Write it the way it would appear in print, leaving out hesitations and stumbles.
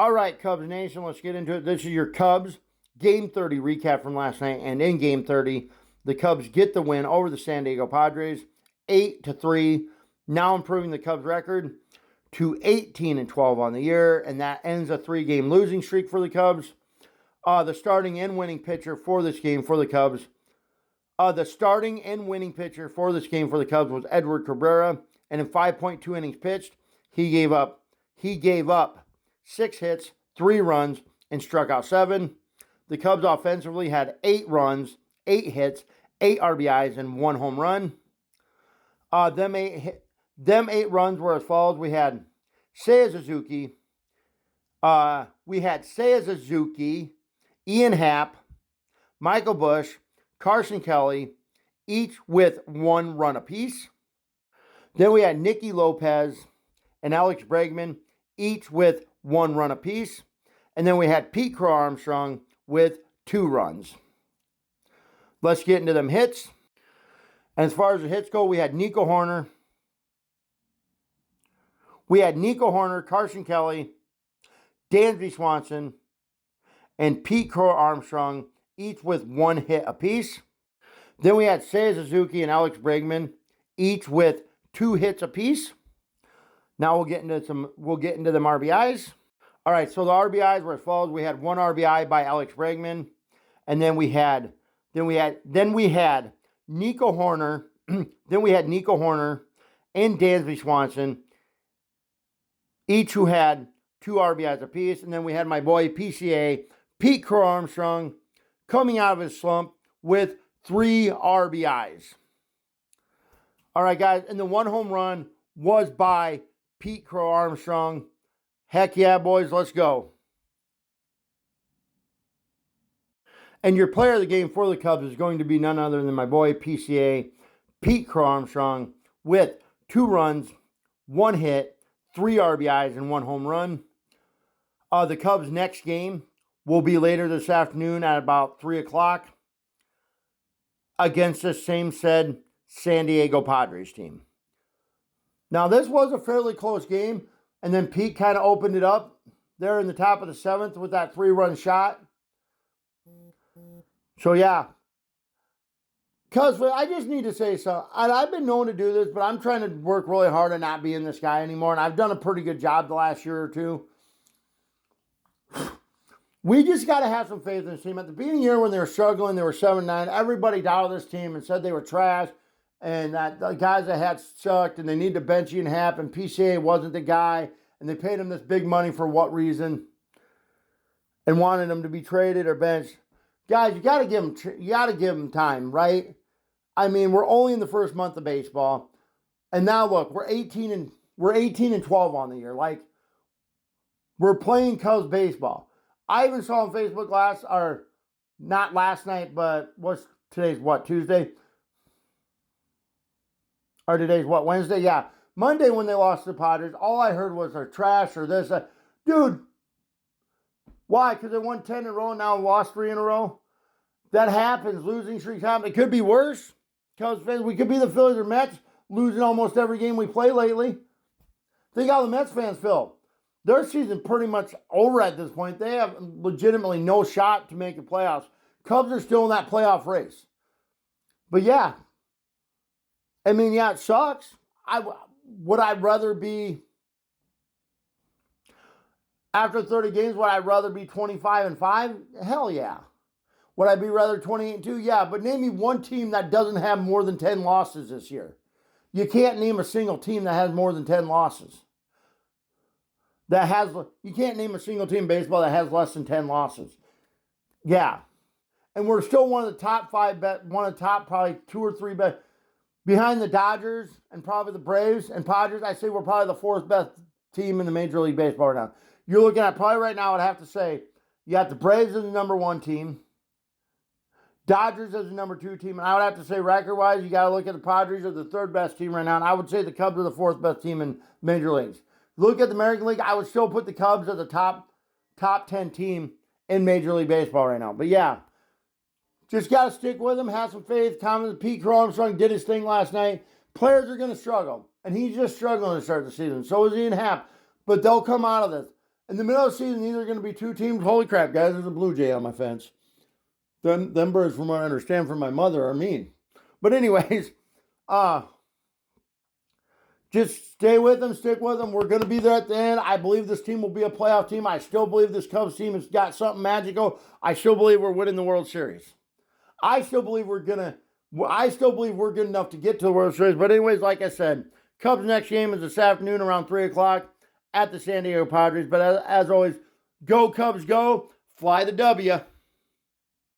All right, Cubs Nation, let's get into it. This is your Cubs Game 30 recap from last night. And in Game 30, the Cubs get the win over the San Diego Padres, 8-3, now improving the Cubs record to 18-12 on the year, and that ends a 3-game losing streak for the Cubs. The starting and winning pitcher for this game for the Cubs. The starting and winning pitcher for this game for the Cubs was Edward Cabrera, and in 5.2 innings pitched, he gave up 6 hits, 3 runs, and struck out 7. The Cubs offensively had 8 runs, 8 hits, 8 RBIs, and 1 home run. Them 8 runs were as follows. We had Seiya Suzuki, Ian Happ, Michael Busch, Carson Kelly, each with 1 run apiece. Then we had Nicky Lopez and Alex Bregman, each with 1 run apiece. And then we had Pete Crow Armstrong with 2 runs. Let's get into them hits. And as far as the hits go, we had Nico Hoerner, Carson Kelly, Dansby Swanson, and Pete Crow Armstrong, each with 1 hit apiece. Then we had Seiya Suzuki and Alex Bregman, each with 2 hits apiece. Now we'll get into them RBIs. All right, so the RBIs were as follows. We had 1 RBI by Alex Bregman, and then we had Nico Hoerner, and Dansby Swanson, each who had 2 RBIs apiece. And then we had my boy PCA, Pete Crow Armstrong, coming out of his slump with 3 RBIs. All right, guys, and the 1 home run was by Pete Crow Armstrong. Heck yeah, boys, let's go. And your player of the game for the Cubs is going to be none other than my boy PCA, Pete Crow Armstrong, with 2 runs, 1 hit, 3 RBIs, and 1 home run. The Cubs' next game will be later this afternoon at about 3 o'clock against this same said San Diego Padres team. Now, this was a fairly close game, and then Pete kind of opened it up there in the top of the 7th with that 3-run shot. So, yeah. Because I just need to say something. I've been known to do this, but I'm trying to work really hard on not being this guy anymore, and I've done a pretty good job the last year or two. We just got to have some faith in this team. At the beginning of the year when they were struggling, they were 7-9, everybody doubted this team and said they were trash, and that the guys that had sucked, and they need to bench Ian Happ, and PCA wasn't the guy, and they paid him this big money for what reason, and wanted him to be traded or benched. Guys, you got to give him time, right? I mean, we're only in the first month of baseball, and now look, we're 18-12 on the year. Like, we're playing Cubs baseball. I even saw on Facebook not last night, but today's Tuesday? Or today's Wednesday? Yeah. Monday when they lost to the Padres, all I heard was they're trash or this. Dude, why? Because they won 10 in a row and now lost 3 in a row? That happens. Losing streaks happen. It could be worse. Cubs fans, we could be the Phillies or Mets, losing almost every game we play lately. Think how the Mets fans feel. Their season pretty much over at this point. They have legitimately no shot to make the playoffs. Cubs are still in that playoff race. But yeah, I mean, yeah, it sucks. Would I rather be, after 30 games, would I rather be 25-5? Hell yeah. Would I be rather 28-2? Yeah, but name me one team that doesn't have more than 10 losses this year. You can't name a single team that has more than 10 losses. You can't name a single team in baseball that has less than 10 losses. Yeah. And we're still one of the top 5 probably 2 or 3 best. Behind the Dodgers and probably the Braves and Padres, I say we're probably the 4th best team in the Major League Baseball right now. You're looking at probably right now, I'd have to say, you got the Braves as the number 1 team, Dodgers as the number 2 team, and I would have to say record-wise, you got to look at the Padres as the 3rd best team right now, and I would say the Cubs are the 4th best team in Major Leagues. Look at the American League, I would still put the Cubs as the top 10 team in Major League Baseball right now. But yeah, just got to stick with him, have some faith. Pete Crow Armstrong did his thing last night. Players are going to struggle, and he's just struggling to start the season. So is Ian Happ, but they'll come out of this. In the middle of the season, these are going to be two teams. Holy crap, guys, there's a Blue Jay on my fence. Them birds, from what I understand from my mother, are mean. But anyways, just stay with them, stick with them. We're going to be there at the end. I believe this team will be a playoff team. I still believe this Cubs team has got something magical. I still believe we're winning the World Series. I still believe we're good enough to get to the World Series. But anyways, like I said, Cubs' next game is this afternoon around 3 o'clock at the San Diego Padres. But as always, go Cubs, go. Fly the W.